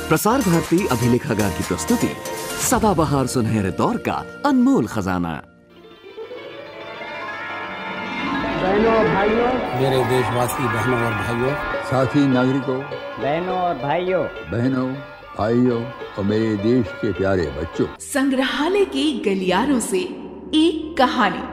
प्रसार भारती अभिलेखागार की प्रस्तुति सदाबहार सुनहरे दौर का अनमोल खजाना। बहनों और भाइयों, मेरे देशवासी बहनों और भाइयों, साथी नागरिकों, बहनों और भाइयों, बहनों भाइयों और मेरे देश के प्यारे बच्चों, संग्रहालय के गलियारों से एक कहानी।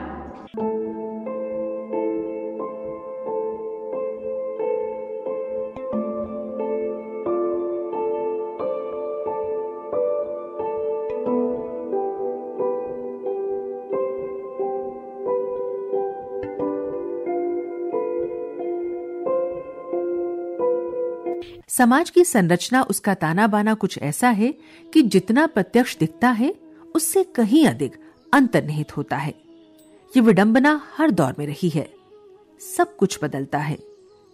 समाज की संरचना, उसका ताना बाना कुछ ऐसा है कि जितना प्रत्यक्ष दिखता है उससे कहीं अधिक अंतर्निहित होता है। ये विडंबना हर दौर में रही है। सब कुछ बदलता है,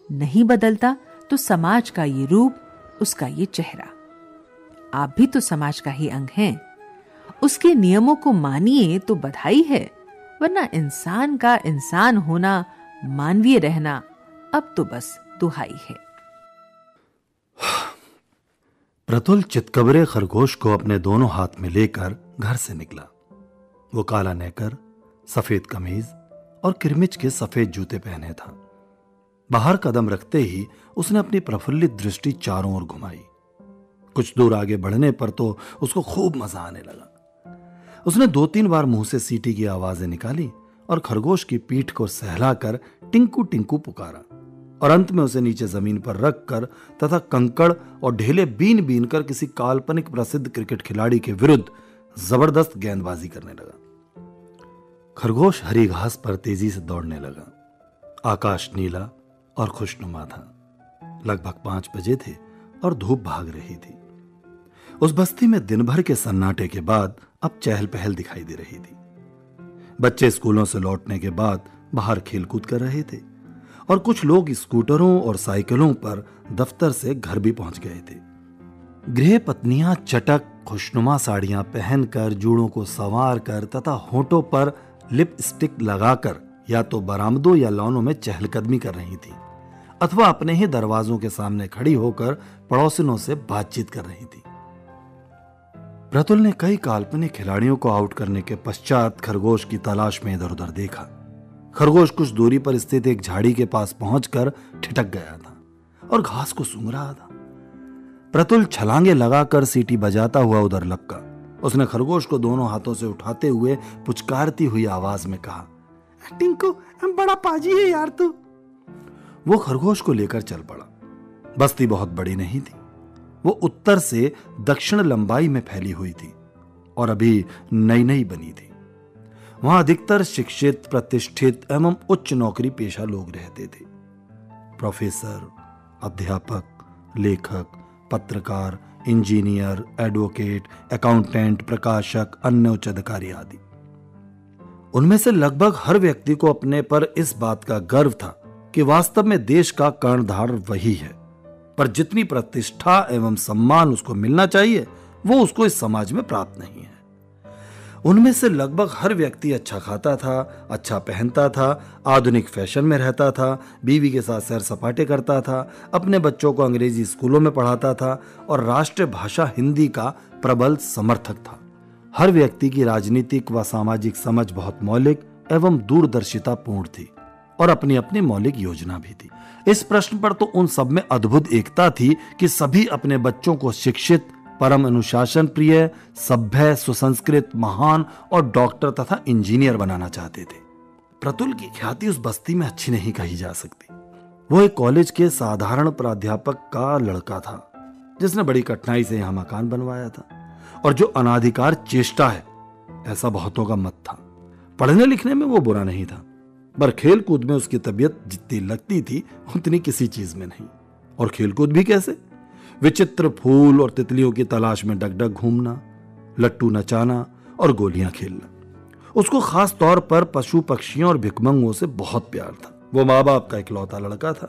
नहीं बदलता तो समाज का ये रूप, उसका ये चेहरा। आप भी तो समाज का ही अंग हैं। उसके नियमों को मानिए तो बधाई है, वरना इंसान का इंसान होना, मानवीय रहना अब तो बस दुहाई है। प्रतुल चितकबरे खरगोश को अपने दोनों हाथ में लेकर घर से निकला। वो काला नेकर, सफेद कमीज और किरमिच के सफेद जूते पहने था। बाहर कदम रखते ही उसने अपनी प्रफुल्लित दृष्टि चारों ओर घुमाई। कुछ दूर आगे बढ़ने पर तो उसको खूब मजा आने लगा। उसने 2-3 बार मुंह से सीटी की आवाजें निकाली और खरगोश की पीठ को सहलाकर टिंकू टिंकू पुकारा, और अंत में उसे नीचे जमीन पर रखकर तथा कंकड़ और ढेले बीन बीन कर किसी काल्पनिक प्रसिद्ध क्रिकेट खिलाड़ी के विरुद्ध जबरदस्त गेंदबाजी करने लगा। खरगोश हरी घास पर तेजी से दौड़ने लगा। आकाश नीला और खुशनुमा था। लगभग 5 बजे थे और धूप भाग रही थी। उस बस्ती में दिन भर के सन्नाटे के बाद अब चहल पहल दिखाई दे रही थी। बच्चे स्कूलों से लौटने के बाद बाहर खेलकूद कर रहे थे और कुछ लोग स्कूटरों और साइकिलों पर दफ्तर से घर भी पहुंच गए थे। गृह पत्नियां चटक खुशनुमा साड़ियां पहनकर, जूड़ों को संवार कर तथा होठों पर लिपस्टिक लगाकर या तो बरामदों या लॉनों में चहलकदमी कर रही थी अथवा अपने ही दरवाजों के सामने खड़ी होकर पड़ोसिनों से बातचीत कर रही थी। प्रतुल ने कई काल्पनिक खिलाड़ियों को आउट करने के पश्चात खरगोश की तलाश में इधर उधर देखा। खरगोश कुछ दूरी पर स्थित एक झाड़ी के पास पहुंचकर ठिठक गया था और घास को सूंघ रहा था। प्रतुल छलांगे लगाकर सीटी बजाता हुआ उधर लपका। उसने खरगोश को दोनों हाथों से उठाते हुए पुचकारती हुई आवाज में कहा, टिंकू, बड़ा पाजी है यार तू। वो खरगोश को लेकर चल पड़ा। बस्ती बहुत बड़ी नहीं थी। वो उत्तर से दक्षिण लंबाई में फैली हुई थी और अभी नई नई बनी थी। वहां अधिकतर शिक्षित, प्रतिष्ठित एवं उच्च नौकरी पेशा लोग रहते थे। प्रोफेसर, अध्यापक, लेखक, पत्रकार, इंजीनियर, एडवोकेट, अकाउंटेंट, प्रकाशक, अन्य उच्च अधिकारी आदि। उनमें से लगभग हर व्यक्ति को अपने पर इस बात का गर्व था कि वास्तव में देश का कर्णधार वही है, पर जितनी प्रतिष्ठा एवं सम्मान उसको मिलना चाहिए वो उसको इस समाज में प्राप्त नहीं है। उनमें से लगभग हर व्यक्ति अच्छा खाता था, अच्छा पहनता था, आधुनिक फैशन में रहता था, बीवी के साथ सैर सपाटे करता था, अपने बच्चों को अंग्रेजी स्कूलों में पढ़ाता था और राष्ट्रीय भाषा हिंदी का प्रबल समर्थक था। हर व्यक्ति की राजनीतिक व सामाजिक समझ बहुत मौलिक एवं दूरदर्शिता पूर्ण थी और अपनी अपनी मौलिक योजना भी थी। इस प्रश्न पर तो उन सब में अद्भुत एकता थी कि सभी अपने बच्चों को शिक्षित, परम अनुशासन प्रिय, सभ्य, सुसंस्कृत, महान और डॉक्टर तथा इंजीनियर बनाना चाहते थे। प्रतुल की ख्याति उस बस्ती में अच्छी नहीं कही जा सकती। वो एक कॉलेज के साधारण प्राध्यापक का लड़का था जिसने बड़ी कठिनाई से यहां मकान बनवाया था और जो अनाधिकार चेष्टा है, ऐसा बहुतों का मत था। पढ़ने लिखने में वो बुरा नहीं था, पर खेलकूद में उसकी तबीयत जितनी लगती थी उतनी किसी चीज में नहीं। और खेलकूद भी कैसे? विचित्र फूल और तितलियों की तलाश में डगडग घूमना, लट्टू नचाना और गोलियां खेलना। उसको खास तौर पर पशु पक्षियों और भिखमंगों से बहुत प्यार था। वो माँ बाप का इकलौता लड़का था,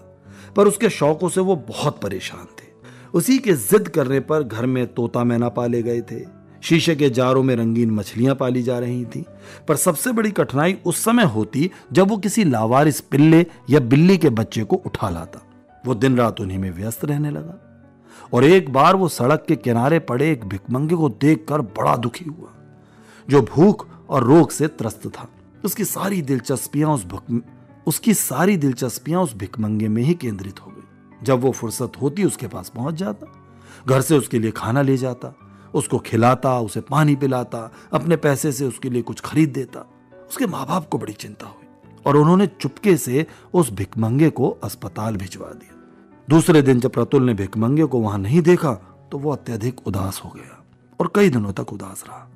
पर उसके शौकों से वो बहुत परेशान थे। उसी के जिद करने पर घर में तोता मैना पाले गए थे, शीशे के जारों में रंगीन मछलियां पाली जा रही थी। पर सबसे बड़ी कठिनाई उस समय होती जब वो किसी लावारिस पिल्ले या बिल्ली के बच्चे को उठा लाता। वो दिन रात उन्हीं में व्यस्त रहने लगा। और एक बार वो सड़क के किनारे पड़े एक भिखमंगे को देखकर बड़ा दुखी हुआ, जो भूख और रोग से त्रस्त था। उसकी सारी दिलचस्पियां उस भिखमंगे में ही केंद्रित हो गई। जब वो फुर्सत होती उसके पास पहुंच जाता, घर से उसके लिए खाना ले जाता, उसको खिलाता, उसे पानी पिलाता, अपने पैसे से उसके लिए कुछ खरीद देता। उसके माँ बाप को बड़ी चिंता हुई और उन्होंने चुपके से उस भिखमंगे को अस्पताल भिजवा दिया। दूसरे दिन जब प्रतुल ने भिखमंगे को वहां नहीं देखा तो वो अत्यधिक उदास हो गया और कई दिनों तक उदास रहा।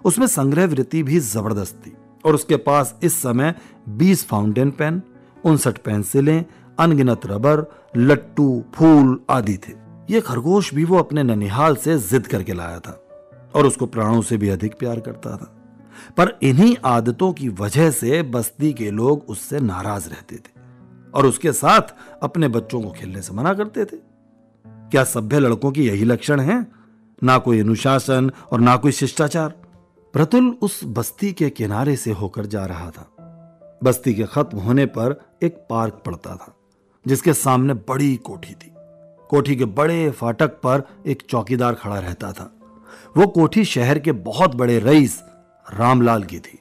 उसमें संग्रह वृत्ति भी जबरदस्त थी और उसके पास इस समय 20 फाउंटेन पेन, 59 पेंसिलें, अनगिनत रबर, लट्टू, फूल आदि थे। ये खरगोश भी वो अपने ननिहाल से जिद करके लाया था और उसको प्राणों से भी अधिक प्यार करता था। पर इन्हीं आदतों की वजह से बस्ती के लोग उससे नाराज रहते थे और उसके साथ अपने बच्चों को खेलने से मना करते थे। क्या सभ्य लड़कों की यही लक्षण है? ना कोई अनुशासन और ना कोई शिष्टाचार। प्रतुल उस बस्ती के किनारे से होकर जा रहा था। बस्ती के खत्म होने पर एक पार्क पड़ता था जिसके सामने बड़ी कोठी थी। कोठी के बड़े फाटक पर एक चौकीदार खड़ा रहता था। वो कोठी शहर के बहुत बड़े रईस रामलाल की थी,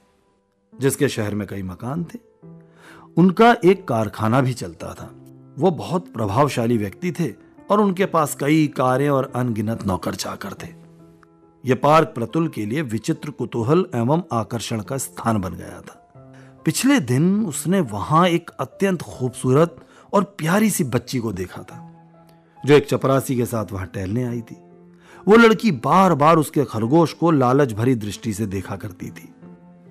जिसके शहर में कई मकान थे। उनका एक कारखाना भी चलता था। वो बहुत प्रभावशाली व्यक्ति थे और उनके पास कई कारें और अनगिनत नौकर चाकर थे। यह पार्क प्रतुल के लिए विचित्र कुतूहल एवं आकर्षण का स्थान बन गया था। पिछले दिन उसने वहां एक अत्यंत खूबसूरत और प्यारी सी बच्ची को देखा था, जो एक चपरासी के साथ वहां टहलने आई थी। वो लड़की बार बार उसके खरगोश को लालच भरी दृष्टि से देखा करती थी।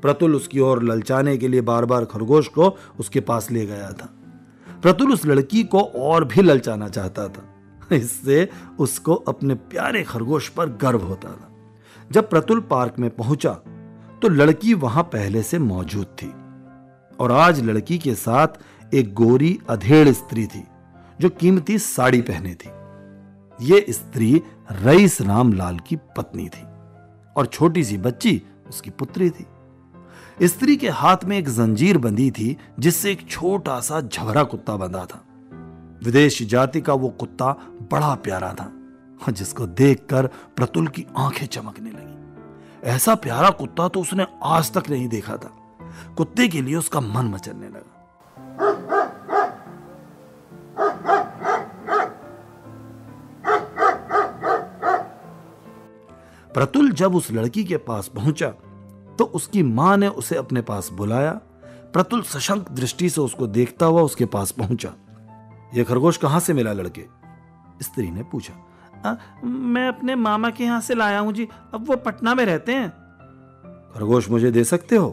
प्रतुल उसकी ओर ललचाने के लिए बार बार खरगोश को उसके पास ले गया था। प्रतुल उस लड़की को और भी ललचाना चाहता था। इससे उसको अपने प्यारे खरगोश पर गर्व होता था। जब प्रतुल पार्क में पहुंचा तो लड़की वहां पहले से मौजूद थी और आज लड़की के साथ एक गोरी अधेड़ स्त्री थी जो कीमती साड़ी पहने थी। ये स्त्री रईस रामलाल की पत्नी थी और छोटी सी बच्ची उसकी पुत्री थी। स्त्री के हाथ में एक जंजीर बंधी थी जिससे एक छोटा सा झबरा कुत्ता बंधा था। विदेशी जाति का वो कुत्ता बड़ा प्यारा था, जिसको देखकर प्रतुल की आंखें चमकने लगी। ऐसा प्यारा कुत्ता तो उसने आज तक नहीं देखा था। कुत्ते के लिए उसका मन मचलने लगा। प्रतुल जब उस लड़की के पास पहुंचा तो उसकी मां ने उसे अपने पास बुलाया। प्रतुल सशंक दृष्टि से उसको देखता हुआ उसके पास पहुंचा। यह खरगोश कहां से मिला लड़के? स्त्री ने पूछा। मैं अपने मामा के यहां से लाया हूं जी, अब वो पटना में रहते हैं। खरगोश मुझे दे सकते हो?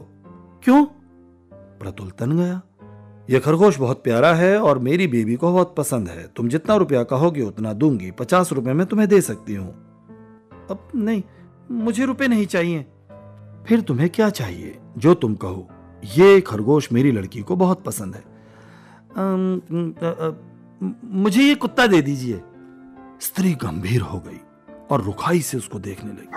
क्यों? प्रतुल तन गया। यह खरगोश बहुत प्यारा है और मेरी बेबी को बहुत पसंद है। तुम जितना रुपया कहोगे उतना दूंगी। 50 रुपए में तुम्हें दे सकती हूं। अब नहीं, मुझे रुपए नहीं चाहिए। फिर तुम्हें क्या चाहिए? जो तुम कहो। ये खरगोश मेरी लड़की को बहुत पसंद है। मुझे ये कुत्ता दे दीजिए। स्त्री गंभीर हो गई और रुखाई से उसको देखने लगी।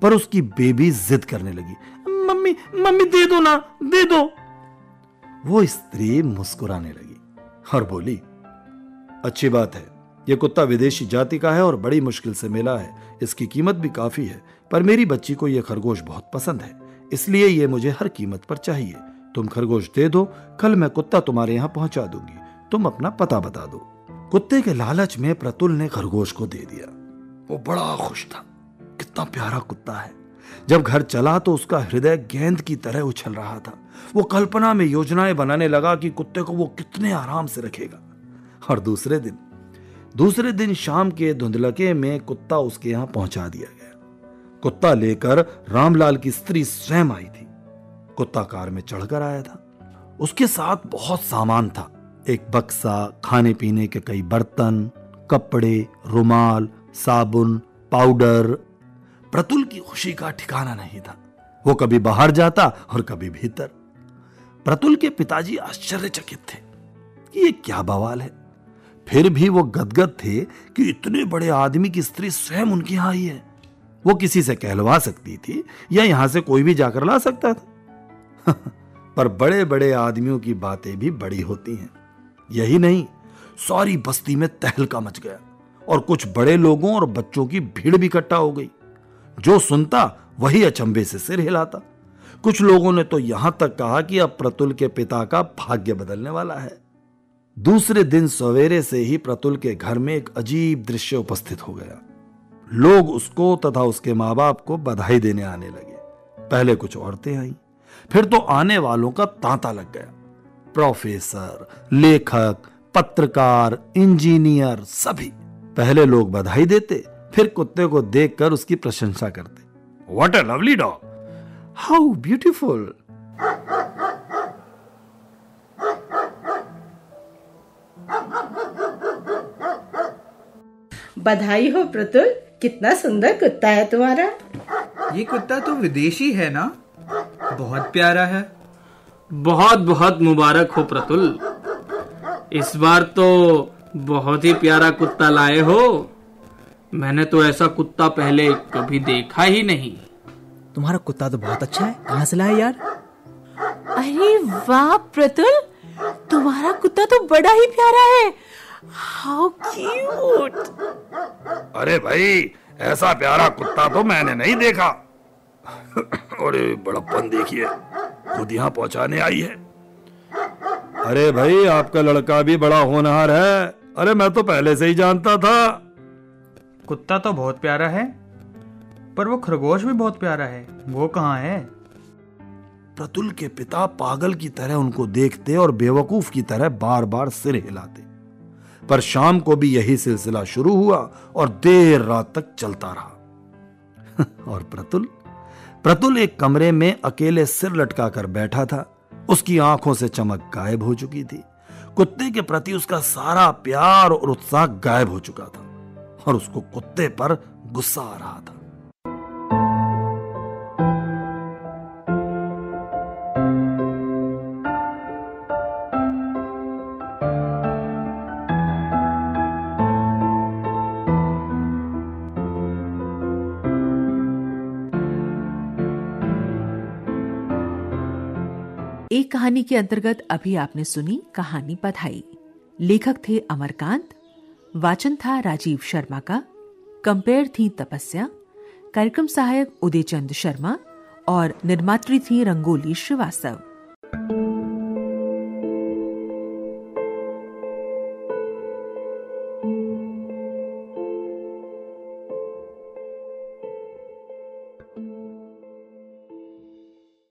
पर उसकी बेबी जिद करने लगी। मम्मी मम्मी दे दो ना, दे दो। वो स्त्री मुस्कुराने लगी और बोली, अच्छी बात है। यह कुत्ता विदेशी जाति का है और बड़ी मुश्किल से मिला है। इसकी कीमत भी काफी है, पर मेरी बच्ची को यह खरगोश बहुत पसंद है, इसलिए यह मुझे हर कीमत पर चाहिए। तुम खरगोश दे दो, कल मैं कुत्ता तुम्हारे यहां पहुंचा दूंगी। तुम अपना पता बता दो। कुत्ते के लालच में प्रतुल ने खरगोश को दे दिया। वो बड़ा खुश था। कितना प्यारा कुत्ता है। जब घर चला तो उसका हृदय गेंद की तरह उछल रहा था। वो कल्पना में योजनाएं बनाने लगा कि कुत्ते को वो कितने आराम से रखेगा। और दूसरे दिन शाम के धुंधलके में कुत्ता उसके यहां पहुंचा दिया गया। कुत्ता लेकर रामलाल की स्त्री स्वयं आई थी। कुत्ता कार में चढ़कर आया था। उसके साथ बहुत सामान था। एक बक्सा, खाने पीने के कई बर्तन, कपड़े, रुमाल, साबुन, पाउडर। प्रतुल की खुशी का ठिकाना नहीं था। वो कभी बाहर जाता और कभी भीतर। प्रतुल के पिताजी आश्चर्यचकित थे कि ये क्या बवाल है। फिर भी वो गदगद थे कि इतने बड़े आदमी की स्त्री स्वयं उनके यहां आई है। वो किसी से कहलवा सकती थी या यहां से कोई भी जाकर ला सकता था। पर बड़े बड़े आदमियों की बातें भी बड़ी होती हैं। यही नहीं, सारी बस्ती में तहलका मच गया और कुछ बड़े लोगों और बच्चों की भीड़ भी इकट्ठा हो गई। जो सुनता वही अचंभे से सिर हिलाता। कुछ लोगों ने तो यहां तक कहा कि अब प्रतुल के पिता का भाग्य बदलने वाला है। दूसरे दिन सवेरे से ही प्रतुल के घर में एक अजीब दृश्य उपस्थित हो गया। लोग उसको तथा उसके माँ बाप को बधाई देने आने लगे। पहले कुछ औरतें आईं, फिर तो आने वालों का तांता लग गया। प्रोफेसर, लेखक, पत्रकार, इंजीनियर, सभी। पहले लोग बधाई देते, फिर कुत्ते को देखकर उसकी प्रशंसा करते। What a lovely dog, how beautiful. बधाई हो प्रतुल, कितना सुंदर कुत्ता है तुम्हारा। ये कुत्ता तो विदेशी है ना, बहुत प्यारा है। बहुत बहुत मुबारक हो प्रतुल, इस बार तो बहुत ही प्यारा कुत्ता लाए हो। मैंने तो ऐसा कुत्ता पहले कभी देखा ही नहीं। तुम्हारा कुत्ता तो बहुत अच्छा है, कहाँ से लाए यार? अरे वाह प्रतुल, तुम्हारा कुत्ता तो बड़ा ही प्यारा है। How cute. अरे भाई, ऐसा प्यारा कुत्ता तो मैंने नहीं देखा। अरे बड़प्पन देखिए, खुद यहाँ पहुंचाने आई है। अरे भाई, आपका लड़का भी बड़ा होनहार है। अरे मैं तो पहले से ही जानता था। कुत्ता तो बहुत प्यारा है, पर वो खरगोश भी बहुत प्यारा है, वो कहाँ है? प्रतुल के पिता पागल की तरह उनको देखते और बेवकूफ की तरह बार बार सिर हिलाते। पर शाम को भी यही सिलसिला शुरू हुआ और देर रात तक चलता रहा। और प्रतुल एक कमरे में अकेले सिर लटकाकर बैठा था। उसकी आंखों से चमक गायब हो चुकी थी। कुत्ते के प्रति उसका सारा प्यार और उत्साह गायब हो चुका था और उसको कुत्ते पर गुस्सा आ रहा था। एक कहानी के अंतर्गत अभी आपने सुनी कहानी बधाई। लेखक थे अमरकांत, वाचन था राजीव शर्मा का, कंपेयर थी तपस्या, कार्यक्रम सहायक उदयचंद शर्मा और निर्मात्री थी रंगोली श्रीवास्तव।